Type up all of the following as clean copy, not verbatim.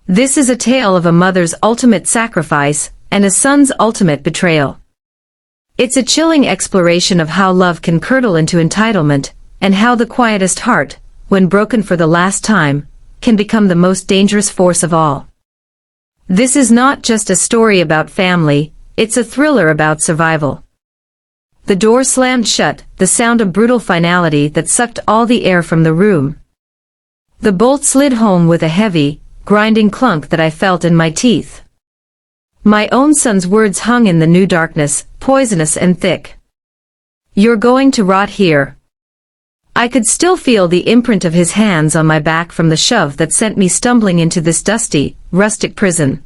This is a tale of a mother's ultimate sacrifice and a son's ultimate betrayal. It's a chilling exploration of how love can curdle into entitlement, and how the quietest heart, when broken for the last time, can become the most dangerous force of all. This is not just a story about family, it's a thriller about survival. The door slammed shut, the sound of brutal finality that sucked all the air from the room. The bolt slid home with a heavy, grinding clunk that I felt in my teeth. My own son's words hung in the new darkness, poisonous and thick. "You're going to rot here." I could still feel the imprint of his hands on my back from the shove that sent me stumbling into this dusty, rustic prison.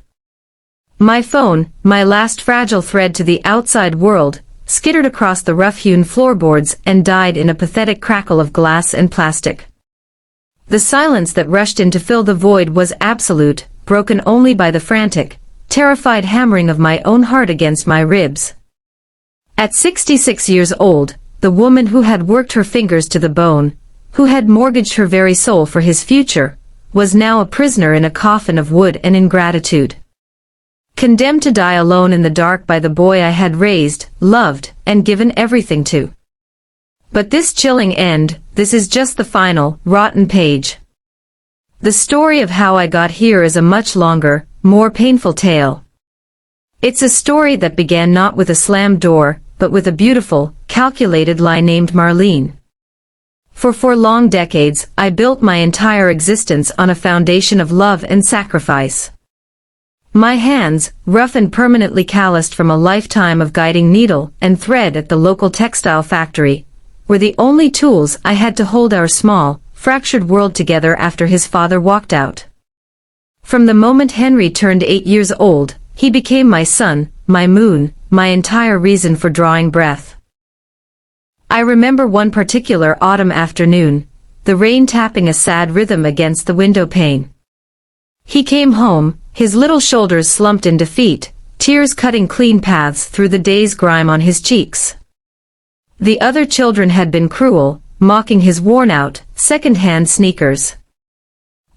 My phone, my last fragile thread to the outside world, skittered across the rough-hewn floorboards and died in a pathetic crackle of glass and plastic. The silence that rushed in to fill the void was absolute, broken only by the frantic, terrified hammering of my own heart against my ribs. At 66 years old, the woman who had worked her fingers to the bone, who had mortgaged her very soul for his future, was now a prisoner in a coffin of wood and ingratitude. Condemned to die alone in the dark by the boy I had raised, loved, and given everything to. But this chilling end, this is just the final, rotten page. The story of how I got here is a much longer, more painful tale. It's a story that began not with a slammed door, but with a beautiful, calculated lie named Marlene. For 4 long decades, I built my entire existence on a foundation of love and sacrifice. My hands, rough and permanently calloused from a lifetime of guiding needle and thread at the local textile factory, were the only tools I had to hold our small, fractured world together after his father walked out. From the moment Henry turned 8 years old, he became my sun, my moon, my entire reason for drawing breath. I remember one particular autumn afternoon, the rain tapping a sad rhythm against the window pane. He came home, his little shoulders slumped in defeat, tears cutting clean paths through the day's grime on his cheeks. The other children had been cruel, mocking his worn-out, second-hand sneakers.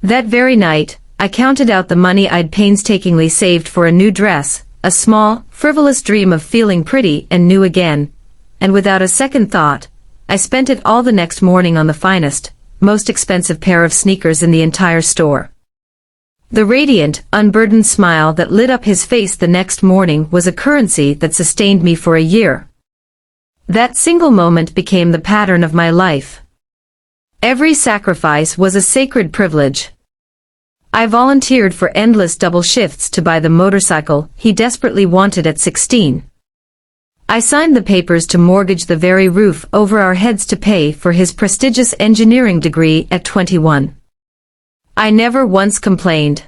That very night, I counted out the money I'd painstakingly saved for a new dress, a small, frivolous dream of feeling pretty and new again, and without a second thought, I spent it all the next morning on the finest, most expensive pair of sneakers in the entire store. The radiant, unburdened smile that lit up his face the next morning was a currency that sustained me for a year. That single moment became the pattern of my life. Every sacrifice was a sacred privilege. I volunteered for endless double shifts to buy the motorcycle he desperately wanted at 16. I signed the papers to mortgage the very roof over our heads to pay for his prestigious engineering degree at 21. I never once complained.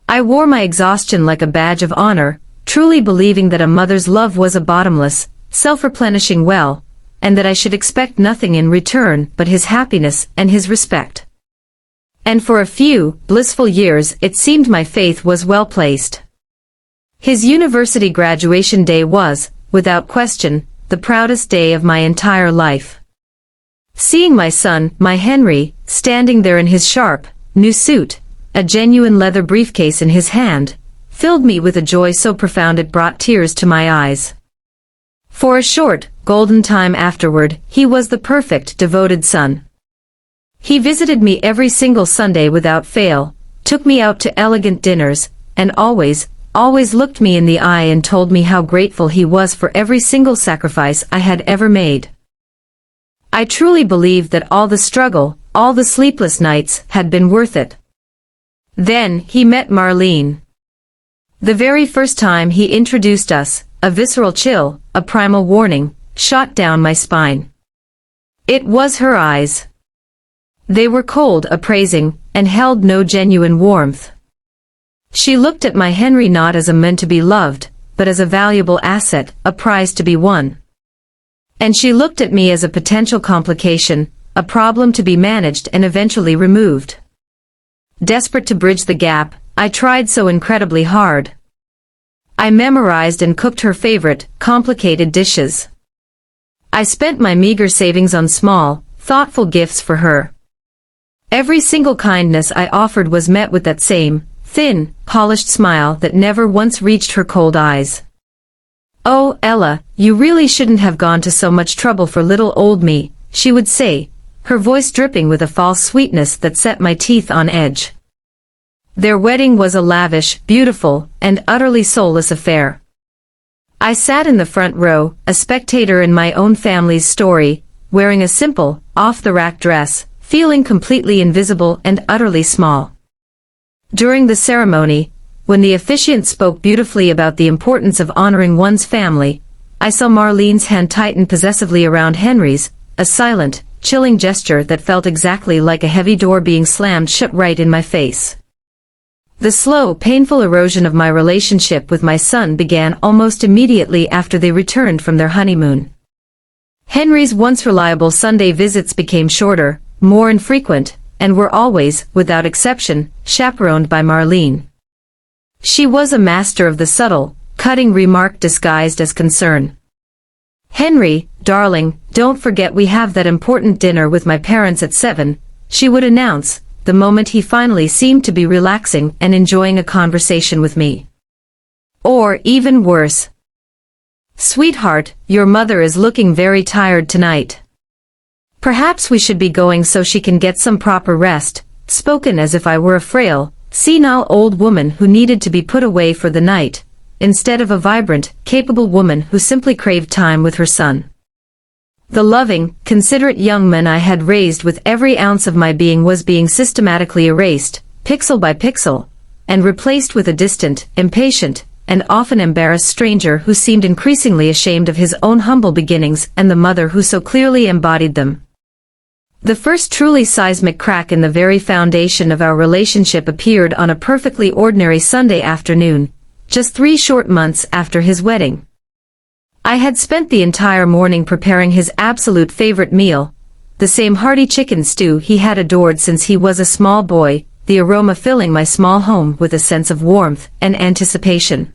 I wore my exhaustion like a badge of honor, truly believing that a mother's love was a bottomless, self-replenishing well, and that I should expect nothing in return but his happiness and his respect. And for a few blissful years it seemed my faith was well placed. His university graduation day was, without question, the proudest day of my entire life. Seeing my son, my Henry, standing there in his sharp, new suit, a genuine leather briefcase in his hand, filled me with a joy so profound it brought tears to my eyes. For a short, golden time afterward, he was the perfect, devoted son. He visited me every single Sunday without fail, took me out to elegant dinners, and always looked me in the eye and told me how grateful he was for every single sacrifice I had ever made. I truly believed that all the struggle, all the sleepless nights, had been worth it. Then, he met Marlene. The very first time he introduced us, a visceral chill, a primal warning, shot down my spine. It was her eyes. They were cold, appraising, and held no genuine warmth. She looked at my Henry not as a man to be loved, but as a valuable asset, a prize to be won. And she looked at me as a potential complication, a problem to be managed and eventually removed. Desperate to bridge the gap, I tried so incredibly hard. I memorized and cooked her favorite, complicated dishes. I spent my meager savings on small, thoughtful gifts for her. Every single kindness I offered was met with that same, thin, polished smile that never once reached her cold eyes. "Oh, Ella, you really shouldn't have gone to so much trouble for little old me," she would say, her voice dripping with a false sweetness that set my teeth on edge. Their wedding was a lavish, beautiful, and utterly soulless affair. I sat in the front row, a spectator in my own family's story, wearing a simple, off-the-rack dress, feeling completely invisible and utterly small. During the ceremony, when the officiant spoke beautifully about the importance of honoring one's family, I saw Marlene's hand tighten possessively around Henry's, a silent, chilling gesture that felt exactly like a heavy door being slammed shut right in my face. The slow, painful erosion of my relationship with my son began almost immediately after they returned from their honeymoon. Henry's once reliable Sunday visits became shorter, more infrequent, and were always, without exception, chaperoned by Marlene. She was a master of the subtle, cutting remark disguised as concern. "Henry, darling, don't forget we have that important dinner with my parents at 7, she would announce, the moment he finally seemed to be relaxing and enjoying a conversation with me. Or, even worse, "Sweetheart, your mother is looking very tired tonight. Perhaps we should be going so she can get some proper rest," spoken as if I were a frail, senile old woman who needed to be put away for the night, instead of a vibrant, capable woman who simply craved time with her son. The loving, considerate young man I had raised with every ounce of my being was being systematically erased, pixel by pixel, and replaced with a distant, impatient, and often embarrassed stranger who seemed increasingly ashamed of his own humble beginnings and the mother who so clearly embodied them. The first truly seismic crack in the very foundation of our relationship appeared on a perfectly ordinary Sunday afternoon, just 3 short months after his wedding. I had spent the entire morning preparing his absolute favorite meal, the same hearty chicken stew he had adored since he was a small boy, the aroma filling my small home with a sense of warmth and anticipation.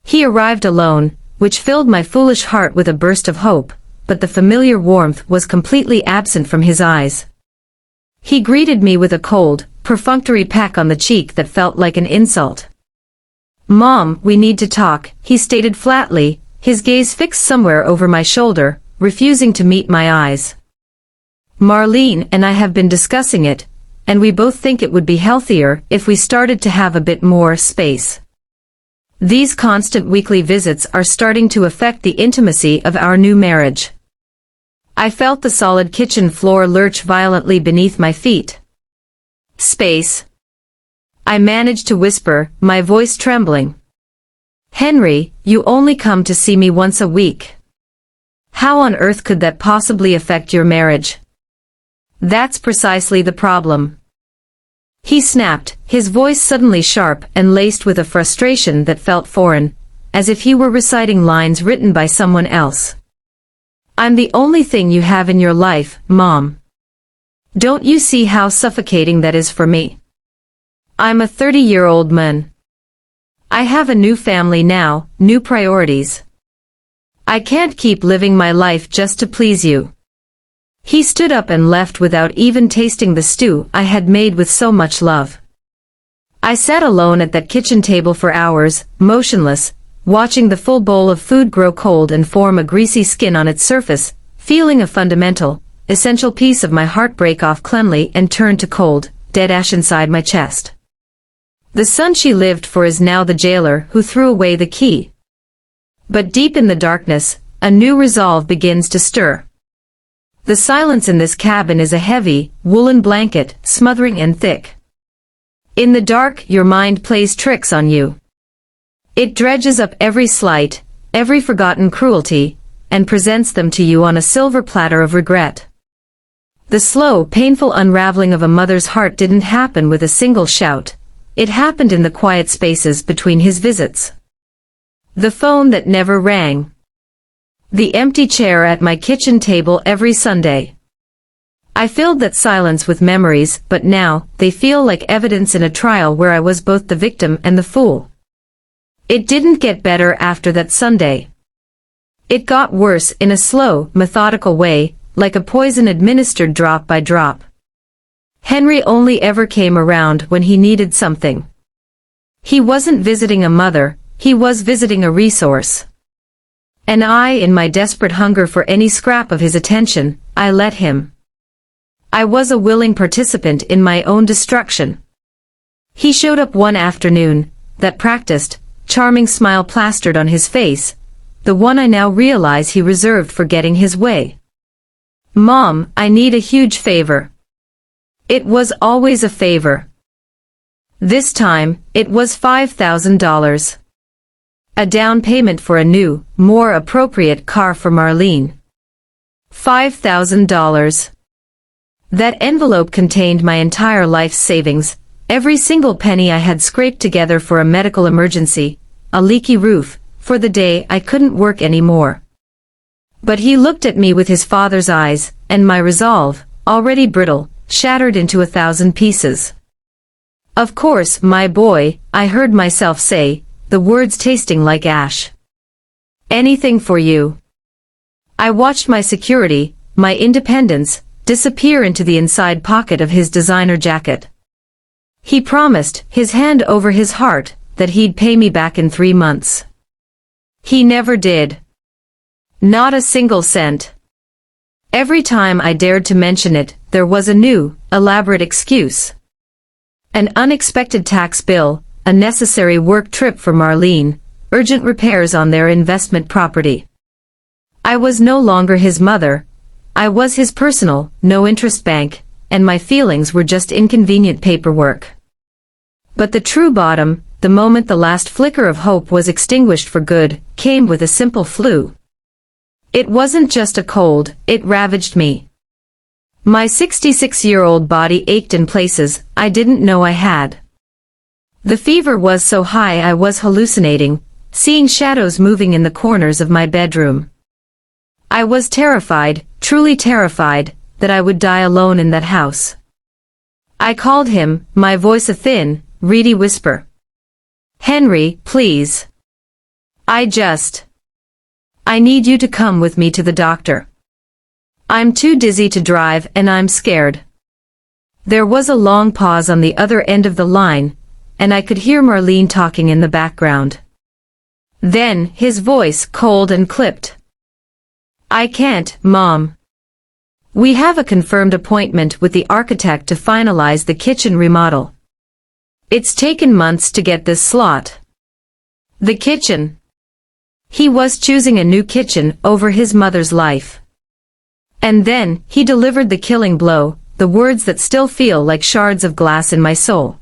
He arrived alone, which filled my foolish heart with a burst of hope, but the familiar warmth was completely absent from his eyes. He greeted me with a cold, perfunctory peck on the cheek that felt like an insult. "Mom, we need to talk," he stated flatly, his gaze fixed somewhere over my shoulder, refusing to meet my eyes. "Marlene and I have been discussing it, and we both think it would be healthier if we started to have a bit more space. These constant weekly visits are starting to affect the intimacy of our new marriage." I felt the solid kitchen floor lurch violently beneath my feet. "Space?" I managed to whisper, my voice trembling. "Henry, you only come to see me once a week. How on earth could that possibly affect your marriage?" "That's precisely the problem," he snapped, his voice suddenly sharp and laced with a frustration that felt foreign, as if he were reciting lines written by someone else. "I'm the only thing you have in your life, Mom. Don't you see how suffocating that is for me? I'm a 30-year-old man. I have a new family now, new priorities. I can't keep living my life just to please you." He stood up and left without even tasting the stew I had made with so much love. I sat alone at that kitchen table for hours, motionless, watching the full bowl of food grow cold and form a greasy skin on its surface, feeling a fundamental, essential piece of my heart break off cleanly and turn to cold, dead ash inside my chest. The son she lived for is now the jailer who threw away the key. But deep in the darkness, a new resolve begins to stir. The silence in this cabin is a heavy, woolen blanket, smothering and thick. In the dark, your mind plays tricks on you. It dredges up every slight, every forgotten cruelty, and presents them to you on a silver platter of regret. The slow, painful unraveling of a mother's heart didn't happen with a single shout. It happened in the quiet spaces between his visits. The phone that never rang. The empty chair at my kitchen table every Sunday. I filled that silence with memories, but now, they feel like evidence in a trial where I was both the victim and the fool. It didn't get better after that Sunday. It got worse in a slow, methodical way, like a poison administered drop by drop. Henry only ever came around when he needed something. He wasn't visiting a mother, he was visiting a resource. And I, in my desperate hunger for any scrap of his attention, I let him. I was a willing participant in my own destruction. He showed up one afternoon, that practiced, charming smile plastered on his face, the one I now realize he reserved for getting his way. "Mom, I need a huge favor." It was always a favor. This time, it was $5,000. A down payment for a new, more appropriate car for Marlene. $5,000. That envelope contained my entire life's savings, every single penny I had scraped together for a medical emergency, a leaky roof, for the day I couldn't work anymore. But he looked at me with his father's eyes, and my resolve, already brittle, shattered into 1,000 pieces. "Of course, my boy," I heard myself say, the words tasting like ash. "Anything for you." I watched my security, my independence, disappear into the inside pocket of his designer jacket. He promised, his hand over his heart, that he'd pay me back in 3 months. He never did. Not a single cent. Every time I dared to mention it, there was a new, elaborate excuse. An unexpected tax bill, a necessary work trip for Marlene, urgent repairs on their investment property. I was no longer his mother. I was his personal, no-interest bank, and my feelings were just inconvenient paperwork. But the true bottom, the moment the last flicker of hope was extinguished for good, came with a simple flu. It wasn't just a cold, it ravaged me. My 66-year-old body ached in places I didn't know I had. The fever was so high I was hallucinating, seeing shadows moving in the corners of my bedroom. I was terrified, truly terrified, that I would die alone in that house. I called him, my voice a thin, reedy whisper. "Henry, please. I need you to come with me to the doctor. I'm too dizzy to drive and I'm scared." There was a long pause on the other end of the line, and I could hear Marlene talking in the background. Then, his voice cold and clipped. "I can't, Mom. We have a confirmed appointment with the architect to finalize the kitchen remodel. It's taken months to get this slot." The kitchen. He was choosing a new kitchen over his mother's life. And then, he delivered the killing blow, the words that still feel like shards of glass in my soul.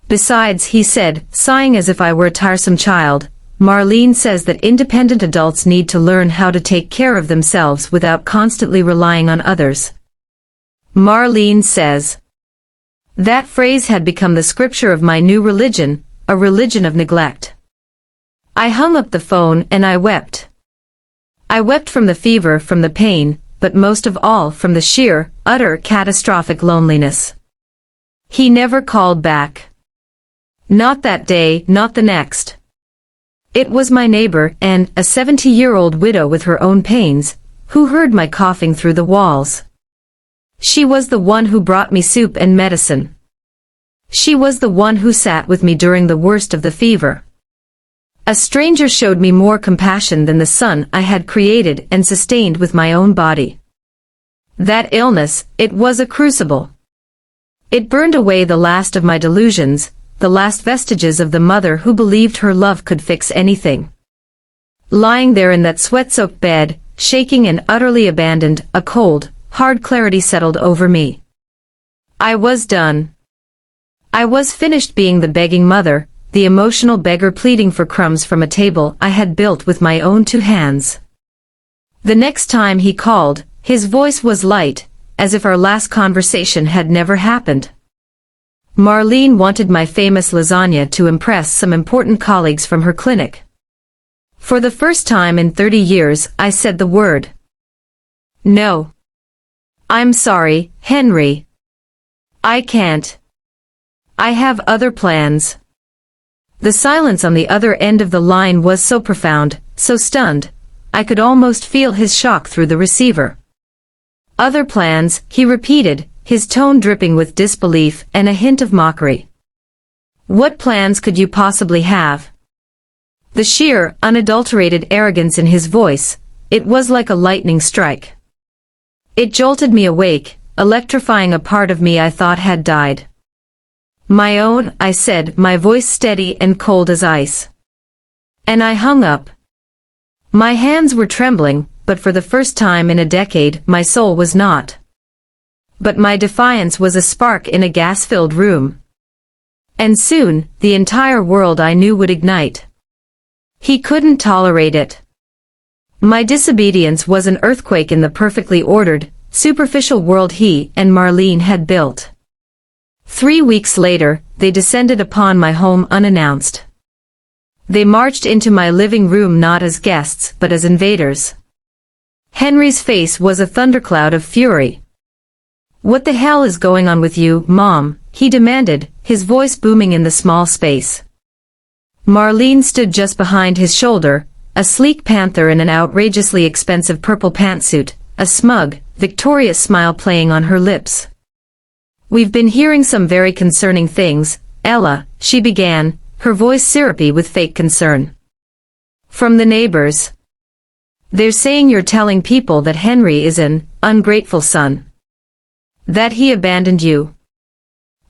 "Besides," he said, sighing as if I were a tiresome child, "Marlene says that independent adults need to learn how to take care of themselves without constantly relying on others." Marlene says. That phrase had become the scripture of my new religion, a religion of neglect. I hung up the phone and I wept. I wept from the fever, from the pain, but most of all from the sheer, utter, catastrophic loneliness. He never called back. Not that day, not the next. It was my neighbor, Anne, a 70-year-old widow with her own pains, who heard my coughing through the walls. She was the one who brought me soup and medicine. She was the one who sat with me during the worst of the fever. A stranger showed me more compassion than the son I had created and sustained with my own body. That illness, it was a crucible. It burned away the last of my delusions, the last vestiges of the mother who believed her love could fix anything. Lying there in that sweat-soaked bed, shaking and utterly abandoned, a cold, hard clarity settled over me. I was done. I was finished being the begging mother, the emotional beggar pleading for crumbs from a table I had built with my own 2 hands. The next time he called, his voice was light, as if our last conversation had never happened. Marlene wanted my famous lasagna to impress some important colleagues from her clinic. For the first time in 30 years, I said the word. "No. I'm sorry, Henry. I can't. I have other plans." The silence on the other end of the line was so profound, so stunned, I could almost feel his shock through the receiver. "Other plans," he repeated, his tone dripping with disbelief and a hint of mockery. What plans could you possibly have? The sheer, unadulterated arrogance in his voice, it was like a lightning strike. It jolted me awake, electrifying a part of me I thought had died. My own, I said, my voice steady and cold as ice. And I hung up. My hands were trembling, but for the first time in a decade, my soul was not. But my defiance was a spark in a gas-filled room. And soon, the entire world I knew would ignite. He couldn't tolerate it. My disobedience was an earthquake in the perfectly ordered, superficial world he and Marlene had built. 3 weeks later, they descended upon my home unannounced. They marched into my living room not as guests but as invaders. Henry's face was a thundercloud of fury. "What the hell is going on with you, Mom?" he demanded, his voice booming in the small space. Marlene stood just behind his shoulder, a sleek panther in an outrageously expensive purple pantsuit, a smug, victorious smile playing on her lips. "We've been hearing some very concerning things, Ella," she began, her voice syrupy with fake concern. "From the neighbors. They're saying you're telling people that Henry is an ungrateful son. That he abandoned you."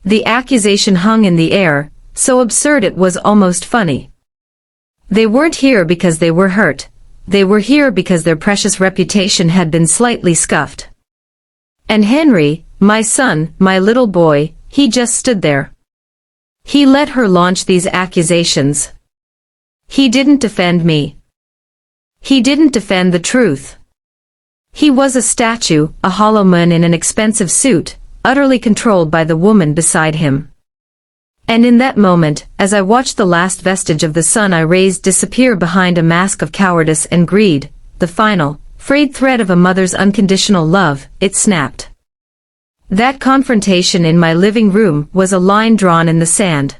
The accusation hung in the air, so absurd it was almost funny. They weren't here because they were hurt. They were here because their precious reputation had been slightly scuffed. And Henry, my son, my little boy, he just stood there. He let her launch these accusations. He didn't defend me. He didn't defend the truth. He was a statue, a hollow man in an expensive suit, utterly controlled by the woman beside him. And in that moment, as I watched the last vestige of the son I raised disappear behind a mask of cowardice and greed, the final, frayed thread of a mother's unconditional love, it snapped. That confrontation in my living room was a line drawn in the sand.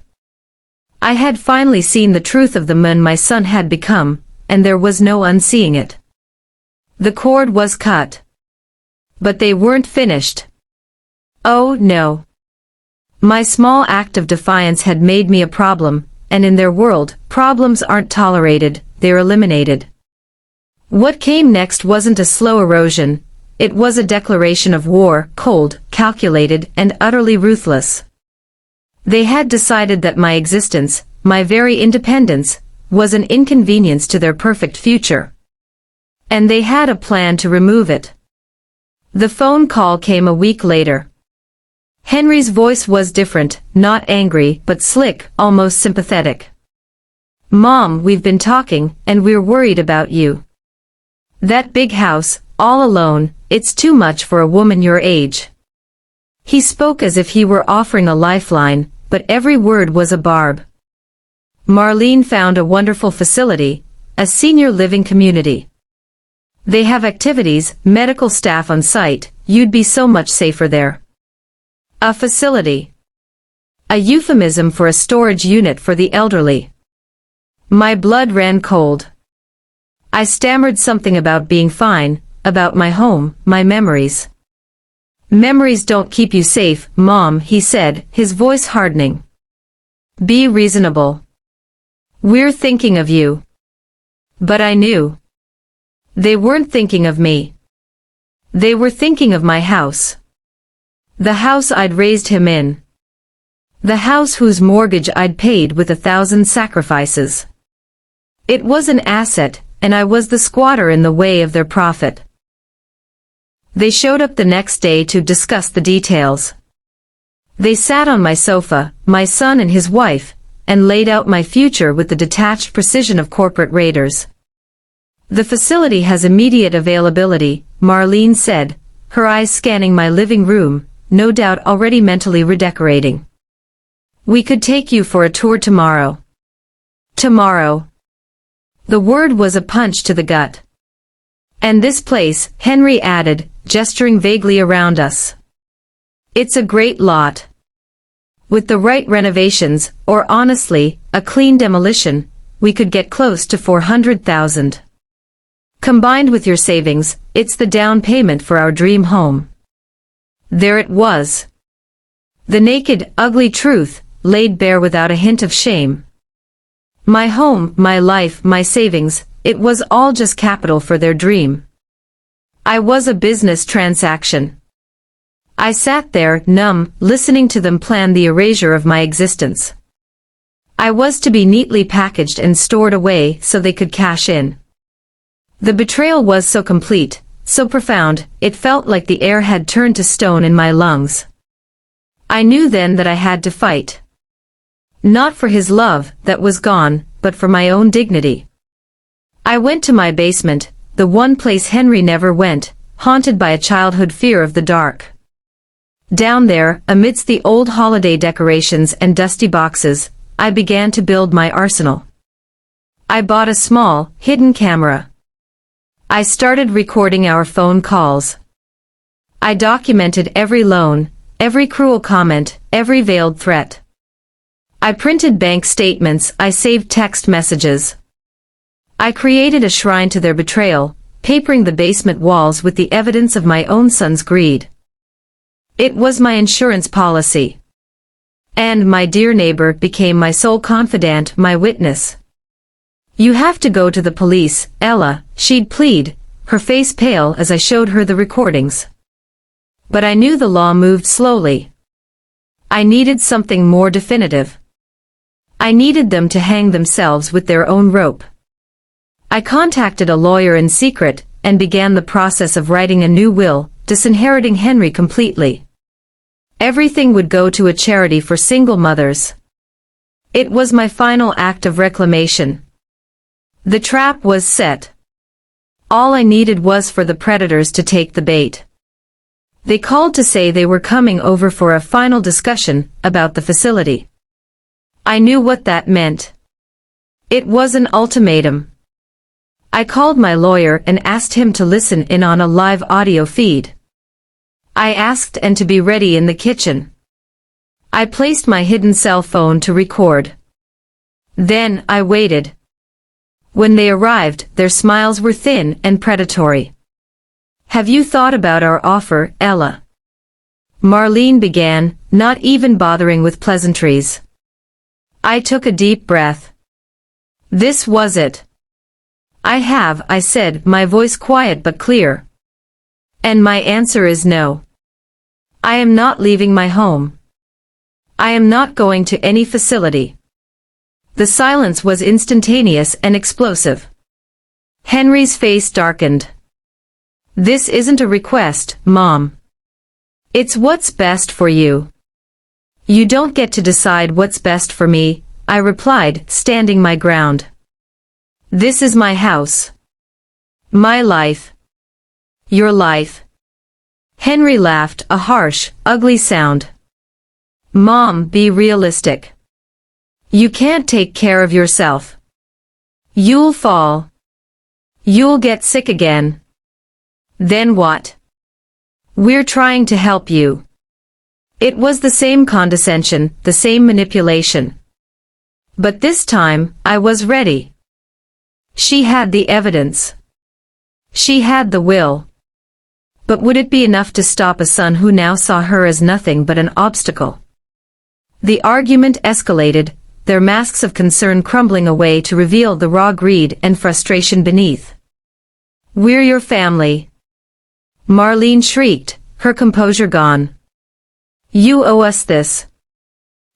I had finally seen the truth of the man my son had become, and there was no unseeing it. The cord was cut. But they weren't finished. Oh no. My small act of defiance had made me a problem, and in their world, problems aren't tolerated, they're eliminated. What came next wasn't a slow erosion, it was a declaration of war, cold, calculated, and utterly ruthless. They had decided that my existence, my very independence, was an inconvenience to their perfect future. And they had a plan to remove it. The phone call came a week later. Henry's voice was different, not angry, but slick, almost sympathetic. "Mom, we've been talking, and we're worried about you. That big house, all alone, it's too much for a woman your age." He spoke as if he were offering a lifeline, but every word was a barb. "Marlene found a wonderful facility, a senior living community. They have activities, medical staff on site, you'd be so much safer there." A facility. A euphemism for a storage unit for the elderly. My blood ran cold. I stammered something about being fine, about my home, my memories. "Memories don't keep you safe, Mom," he said, his voice hardening. "Be reasonable. We're thinking of you." But I knew. They weren't thinking of me. They were thinking of my house. The house I'd raised him in. The house whose mortgage I'd paid with 1,000 sacrifices. It was an asset, and I was the squatter in the way of their profit. They showed up the next day to discuss the details. They sat on my sofa, my son and his wife, and laid out my future with the detached precision of corporate raiders. "The facility has immediate availability," Marlene said, her eyes scanning my living room, no doubt already mentally redecorating. "We could take you for a tour tomorrow." Tomorrow. The word was a punch to the gut. "And this place," Henry added, gesturing vaguely around us. "It's a great lot. With the right renovations, or honestly, a clean demolition, we could get close to 400,000. Combined with your savings, it's the down payment for our dream home." There it was. The naked, ugly truth, laid bare without a hint of shame. My home, my life, my savings, it was all just capital for their dream. I was a business transaction. I sat there, numb, listening to them plan the erasure of my existence. I was to be neatly packaged and stored away so they could cash in. The betrayal was so complete, so profound, it felt like the air had turned to stone in my lungs. I knew then that I had to fight. Not for his love, that was gone, but for my own dignity. I went to my basement, the one place Henry never went, haunted by a childhood fear of the dark. Down there, amidst the old holiday decorations and dusty boxes, I began to build my arsenal. I bought a small, hidden camera. I started recording our phone calls. I documented every loan, every cruel comment, every veiled threat. I printed bank statements, I saved text messages. I created a shrine to their betrayal, papering the basement walls with the evidence of my own son's greed. It was my insurance policy. And my dear neighbor became my sole confidant, my witness. You have to go to the police, Ella, she'd plead, her face pale as I showed her the recordings. But I knew the law moved slowly. I needed something more definitive. I needed them to hang themselves with their own rope. I contacted a lawyer in secret, and began the process of writing a new will, disinheriting Henry completely. Everything would go to a charity for single mothers. It was my final act of reclamation. The trap was set. All I needed was for the predators to take the bait. They called to say they were coming over for a final discussion about the facility. I knew what that meant. It was an ultimatum. I called my lawyer and asked him to listen in on a live audio feed. I asked and to be ready in the kitchen. I placed my hidden cell phone to record. Then I waited. When they arrived, their smiles were thin and predatory. "Have you thought about our offer, Ella?" Marlene began, not even bothering with pleasantries. I took a deep breath. This was it. "I have," I said, my voice quiet but clear. "And my answer is no. I am not leaving my home. I am not going to any facility." The silence was instantaneous and explosive. Henry's face darkened. "This isn't a request, Mom. It's what's best for you." "You don't get to decide what's best for me," I replied, standing my ground. "This is my house. My life. Your life." Henry laughed, a harsh, ugly sound. "Mom, be realistic. You can't take care of yourself. You'll fall. You'll get sick again. Then what? We're trying to help you." It was the same condescension, the same manipulation. But this time, I was ready. She had the evidence. She had the will. But would it be enough to stop a son who now saw her as nothing but an obstacle? The argument escalated, their masks of concern crumbling away to reveal the raw greed and frustration beneath. "We're your family," Marlene shrieked, her composure gone. "You owe us this.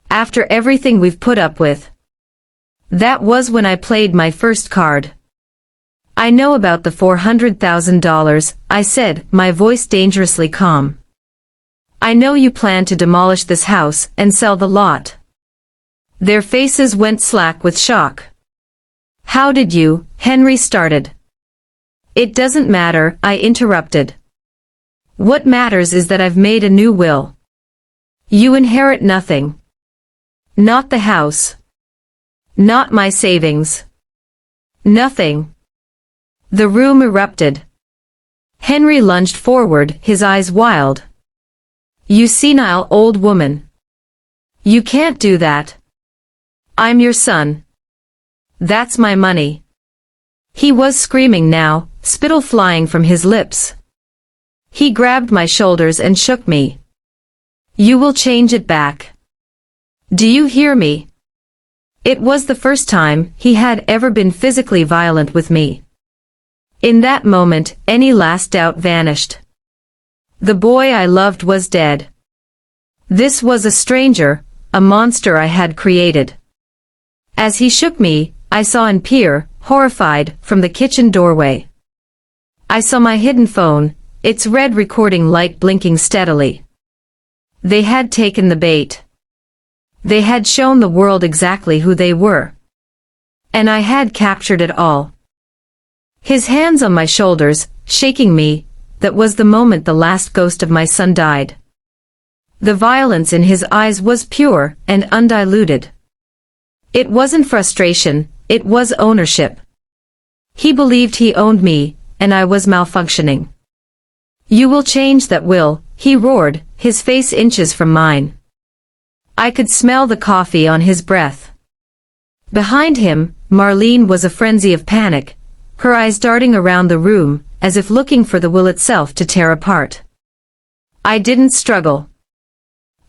After everything we've put up with." That was when I played my first card. "I know about the $400,000, I said, my voice dangerously calm. "I know you plan to demolish this house and sell the lot." Their faces went slack with shock. "How did you?" Henry started. "It doesn't matter," I interrupted. "What matters is that I've made a new will. You inherit nothing. Not the house. Not my savings. Nothing." The room erupted. Henry lunged forward, his eyes wild. "You senile old woman. You can't do that. I'm your son. That's my money." He was screaming now, spittle flying from his lips. He grabbed my shoulders and shook me. "You will change it back. Do you hear me? It was the first time he had ever been physically violent with me. In that moment, any last doubt vanished. The boy I loved was dead. This was a stranger, a monster I had created. As he shook me, I saw and peer, horrified, from the kitchen doorway. I saw my hidden phone, its red recording light blinking steadily. They had taken the bait. They had shown the world exactly who they were. And I had captured it all. His hands on my shoulders, shaking me, that was the moment the last ghost of my son died. The violence in his eyes was pure and undiluted. It wasn't frustration, it was ownership. He believed he owned me, and I was malfunctioning. You will change that, Will, he roared, his face inches from mine. I could smell the coffee on his breath. Behind him, Marlene was a frenzy of panic, her eyes darting around the room, as if looking for the will itself to tear apart. I didn't struggle.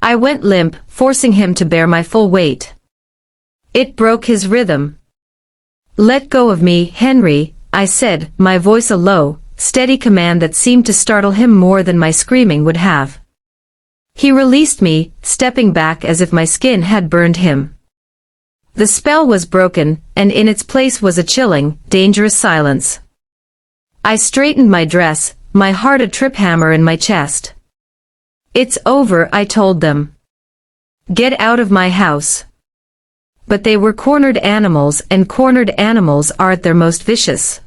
I went limp, forcing him to bear my full weight. It broke his rhythm. Let go of me, Henry, I said, my voice a low, steady command that seemed to startle him more than my screaming would have. He released me, stepping back as if my skin had burned him. The spell was broken, and in its place was a chilling, dangerous silence. I straightened my dress, my heart a trip hammer in my chest. It's over, I told them. Get out of my house. But they were cornered animals, and cornered animals are at their most vicious.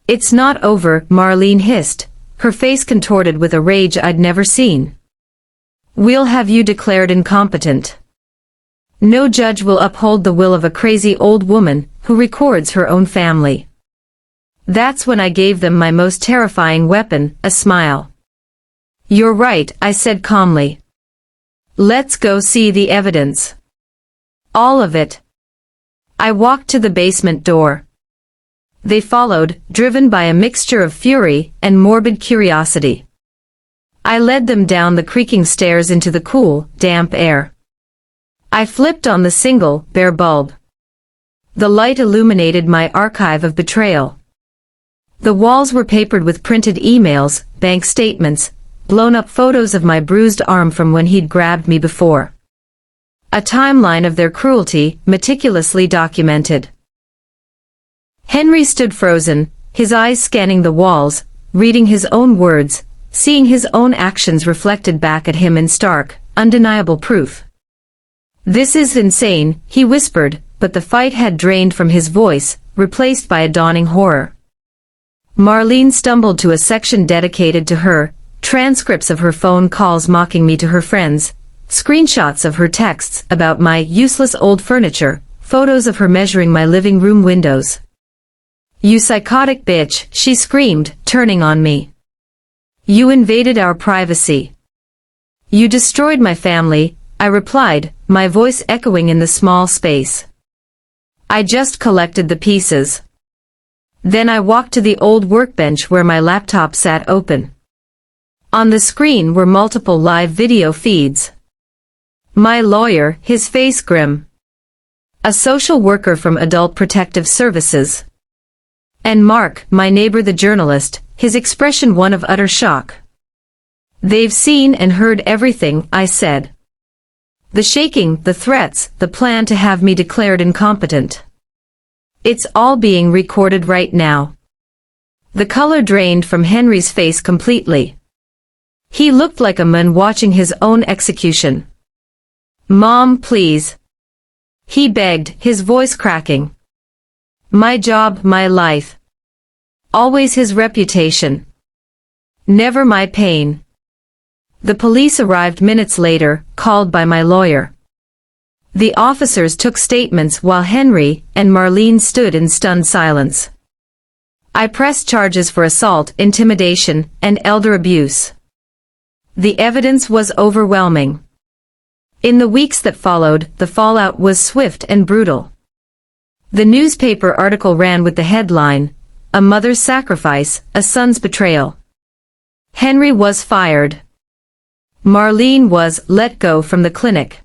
It's not over, Marlene hissed, her face contorted with a rage I'd never seen. We'll have you declared incompetent. No judge will uphold the will of a crazy old woman who records her own family. That's when I gave them my most terrifying weapon, a smile. You're right, I said calmly. Let's go see the evidence. All of it. I walked to the basement door. They followed, driven by a mixture of fury and morbid curiosity. I led them down the creaking stairs into the cool, damp air. I flipped on the single, bare bulb. The light illuminated my archive of betrayal. The walls were papered with printed emails, bank statements, blown-up photos of my bruised arm from when he'd grabbed me before. A timeline of their cruelty, meticulously documented. Henry stood frozen, his eyes scanning the walls, reading his own words, seeing his own actions reflected back at him in stark, undeniable proof. This is insane, he whispered, but the fight had drained from his voice, replaced by a dawning horror. Marlene stumbled to a section dedicated to her, transcripts of her phone calls mocking me to her friends, screenshots of her texts about my useless old furniture, photos of her measuring my living room windows. You psychotic bitch, she screamed, turning on me. You invaded our privacy. You destroyed my family, I replied, my voice echoing in the small space. I just collected the pieces. Then I walked to the old workbench where my laptop sat open. On the screen were multiple live video feeds. My lawyer, his face grim. A social worker from Adult Protective Services. And Mark, my neighbor the journalist, his expression one of utter shock. They've seen and heard everything, I said. The shaking, the threats, the plan to have me declared incompetent. It's all being recorded right now. The color drained from Henry's face completely. He looked like a man watching his own execution. Mom, please. He begged, his voice cracking. My job, my life. Always his reputation. Never my pain. The police arrived minutes later, called by my lawyer. The officers took statements while Henry and Marlene stood in stunned silence. I pressed charges for assault, intimidation, and elder abuse. The evidence was overwhelming. In the weeks that followed, the fallout was swift and brutal. The newspaper article ran with the headline, "A Mother's Sacrifice, a Son's Betrayal." Henry was fired. Marlene was let go from the clinic.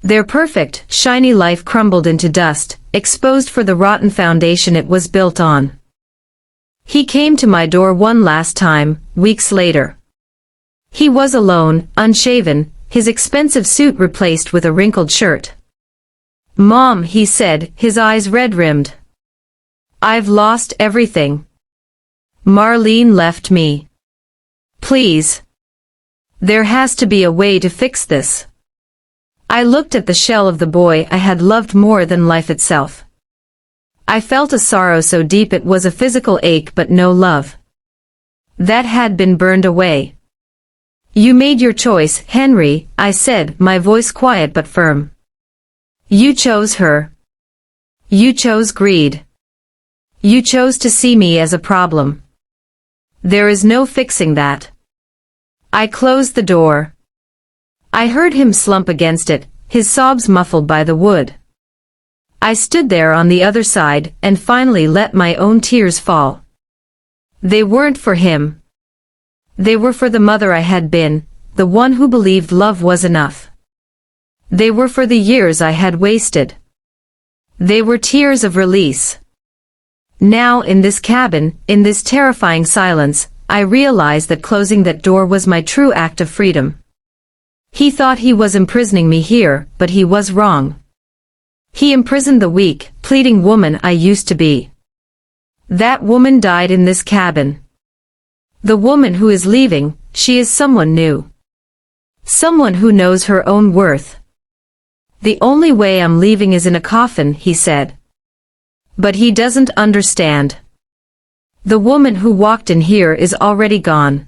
Their perfect, shiny life crumbled into dust, exposed for the rotten foundation it was built on. He came to my door one last time, weeks later. He was alone, unshaven, his expensive suit replaced with a wrinkled shirt. "Mom," he said, his eyes red-rimmed. "I've lost everything. Marlene left me. Please. There has to be a way to fix this." I looked at the shell of the boy I had loved more than life itself. I felt a sorrow so deep it was a physical ache but no love. That had been burned away. "You made your choice, Henry," I said, my voice quiet but firm. "You chose her. You chose greed. You chose to see me as a problem. There is no fixing that." I closed the door. I heard him slump against it, his sobs muffled by the wood. I stood there on the other side and finally let my own tears fall. They weren't for him. They were for the mother I had been, the one who believed love was enough. They were for the years I had wasted. They were tears of release. Now in this cabin, in this terrifying silence, I realized that closing that door was my true act of freedom. He thought he was imprisoning me here, but he was wrong. He imprisoned the weak, pleading woman I used to be. That woman died in this cabin. The woman who is leaving, she is someone new. Someone who knows her own worth. "The only way I'm leaving is in a coffin," he said. But he doesn't understand. The woman who walked in here is already gone.